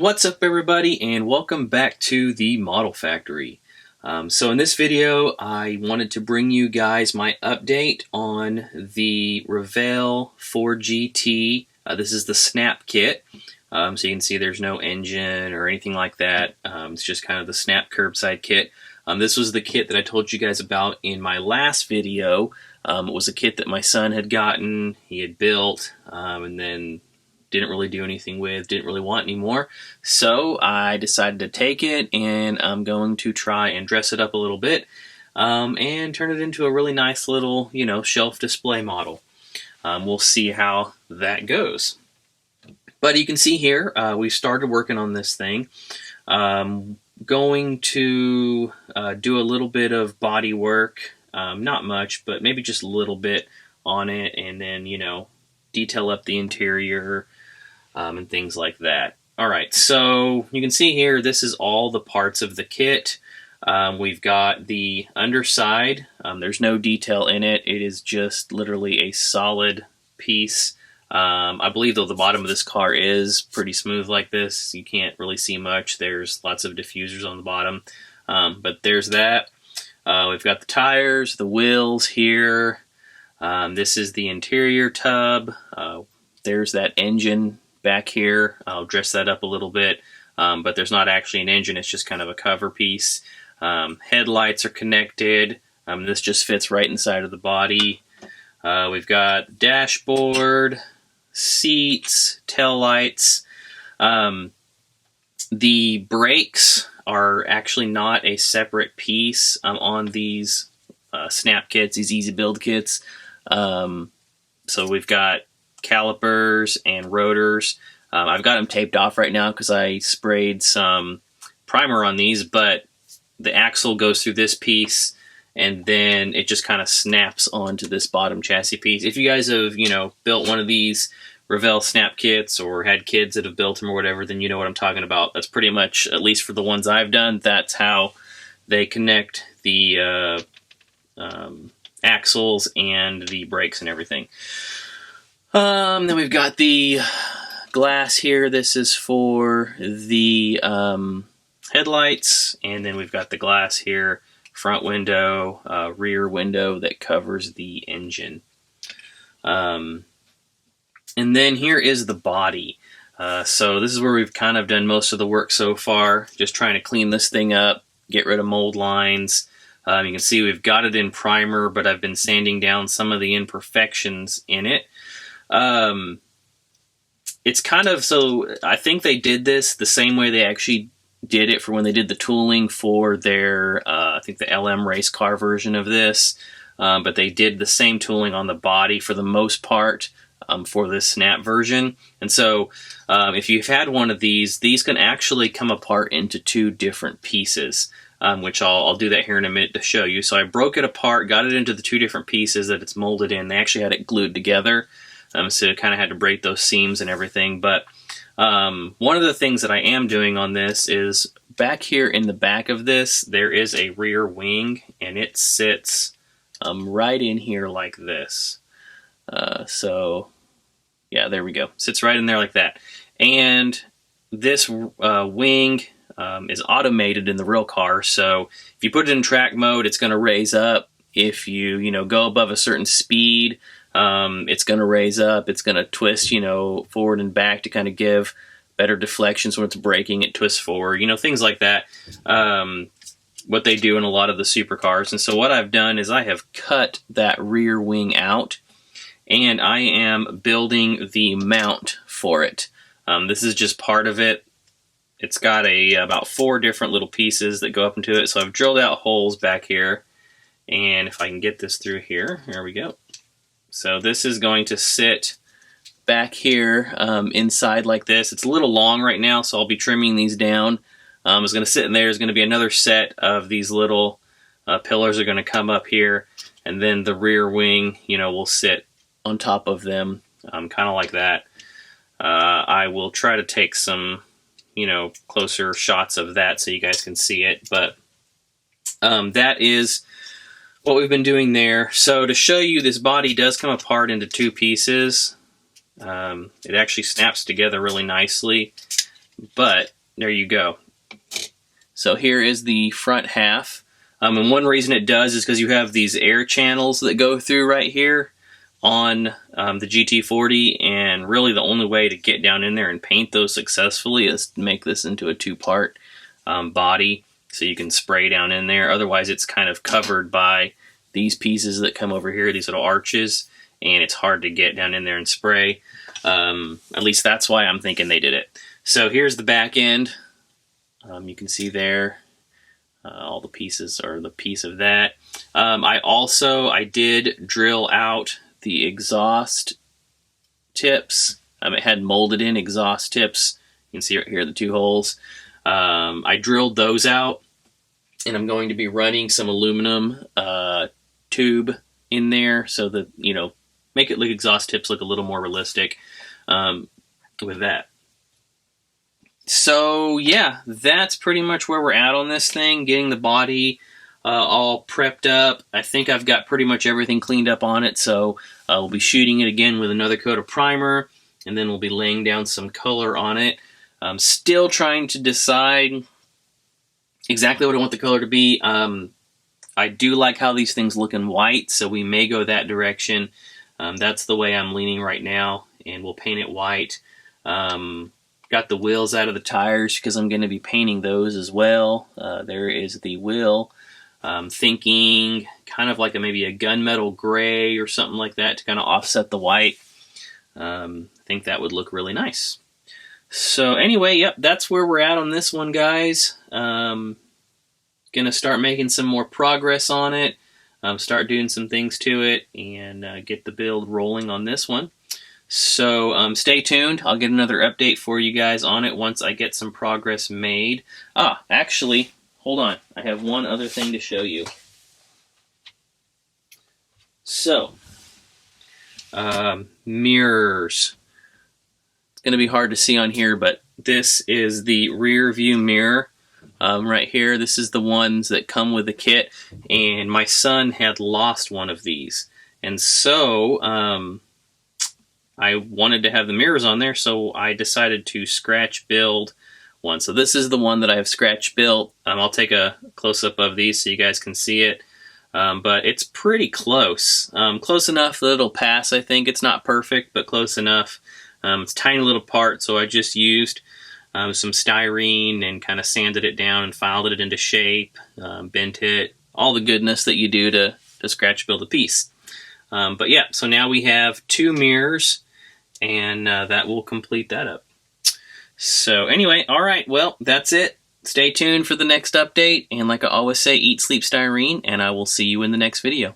What's up everybody, and welcome back to the Model Factory. So in this video I wanted to bring you guys my update on the Revell 4GT. This is the snap kit. So you can see there's no engine or anything like that. It's just kind of the snap curbside kit. This was the kit that I told you guys about in my last video. It was a kit that my son had gotten, he had built, and then didn't really do anything with, didn't really want anymore. So I decided to take it, and I'm going to try and dress it up a little bit and turn it into a really nice little, shelf display model. We'll see how that goes. But you can see here, we started working on this thing. Going to do a little bit of body work, not much, but maybe just a little bit on it, and then, detail up the interior, and things like that. Alright, so you can see here, this is all the parts of the kit. We've got the underside. There's no detail in it. It is just literally a solid piece. I believe though the bottom of this car is pretty smooth like this. You can't really see much. There's lots of diffusers on the bottom. But there's that. We've got the tires, the wheels here. This is the interior tub. There's that engine back here. I'll dress that up a little bit, but there's not actually an engine. It's just kind of a cover piece. Headlights are connected. This just fits right inside of the body. We've got dashboard, seats, tail lights. The brakes are actually not a separate piece on these snap kits, these easy build kits. So we've got calipers and rotors. I've got them taped off right now because I sprayed some primer on these, but the axle goes through this piece and then it just kind of snaps onto this bottom chassis piece. If you guys have, built one of these Revell snap kits or had kids that have built them or whatever, then you know what I'm talking about. That's pretty much, at least for the ones I've done, that's how they connect the axles and the brakes and everything. Then we've got the glass here. This is for the headlights, and then we've got the glass here, front window, rear window that covers the engine. And then here is the body. So this is where we've kind of done most of the work so far, just trying to clean this thing up, get rid of mold lines. You can see we've got it in primer, but I've been sanding down some of the imperfections in it. It's kind of, so I think they did this the same way they actually did it for when they did the tooling for their, I think the LM race car version of this, but they did the same tooling on the body for the most part for this snap version. And so if you've had one of these can actually come apart into two different pieces, which I'll do that here in a minute to show you. So I broke it apart, got it into the two different pieces that it's molded in. They actually had it glued together. So it kind of had to break those seams and everything. But one of the things that I am doing on this is back here in the back of this, there is a rear wing, and it sits right in here like this. So yeah, there we go. Sits right in there like that. And this wing is automated in the real car. So if you put it in track mode, it's going to raise up. If you, go above a certain speed, it's going to raise up, it's going to twist, forward and back to kind of give better deflections when it's braking, it twists forward, things like that. What they do in a lot of the supercars. And so what I've done is I have cut that rear wing out, and I am building the mount for it. This is just part of it. It's got about 4 different little pieces that go up into it. So I've drilled out holes back here, and if I can get this through here, there we go. So this is going to sit back here inside like this. It's a little long right now, so I'll be trimming these down. It's going to sit in there. There's going to be another set of these little pillars are going to come up here, and then the rear wing, will sit on top of them, kind of like that. I will try to take some, closer shots of that so you guys can see it, but that is what we've been doing there. So to show you, this body does come apart into 2 pieces. It actually snaps together really nicely, but there you go. So here is the front half. And one reason it does is because you have these air channels that go through right here on the GT40, and really the only way to get down in there and paint those successfully is to make this into a two-part body, so you can spray down in there. Otherwise it's kind of covered by these pieces that come over here, these little arches, and it's hard to get down in there and spray. At least that's why I'm thinking they did it. So here's the back end. You can see there all the pieces, or the piece of that. I did drill out the exhaust tips. It had molded in exhaust tips. You can see right here the two holes. I drilled those out, and I'm going to be running some aluminum tube in there so that, you know, make it look, exhaust tips look a little more realistic with that. So yeah, that's pretty much where we're at on this thing, getting the body all prepped up. I think I've got pretty much everything cleaned up on it, so we'll be shooting it again with another coat of primer, and then we'll be laying down some color on it. I'm still trying to decide exactly what I want the color to be. I do like how these things look in white, so we may go that direction. That's the way I'm leaning right now, and we'll paint it white. Got the wheels out of the tires because I'm going to be painting those as well. There is the wheel. Thinking kind of like maybe a gunmetal gray or something like that to kind of offset the white. I think that would look really nice. So anyway, yep, that's where we're at on this one, guys. Gonna start making some more progress on it. Start doing some things to it, and get the build rolling on this one. So stay tuned. I'll get another update for you guys on it once I get some progress made. Actually, hold on. I have one other thing to show you. So, mirrors. It's going to be hard to see on here, but this is the rear view mirror. Right here, this is the ones that come with the kit, and my son had lost one of these. And so, I wanted to have the mirrors on there, so I decided to scratch build one. So this is the one that I have scratch built. I'll take a close-up of these so you guys can see it. But it's pretty close. Close enough that it'll pass, I think. It's not perfect, but close enough. It's a tiny little part, so I just used some styrene and kind of sanded it down and filed it into shape, bent it, all the goodness that you do to scratch build a piece. But yeah, so now we have two mirrors, and that will complete that up. So anyway, all right, well, that's it. Stay tuned for the next update, and like I always say, eat, sleep, styrene, and I will see you in the next video.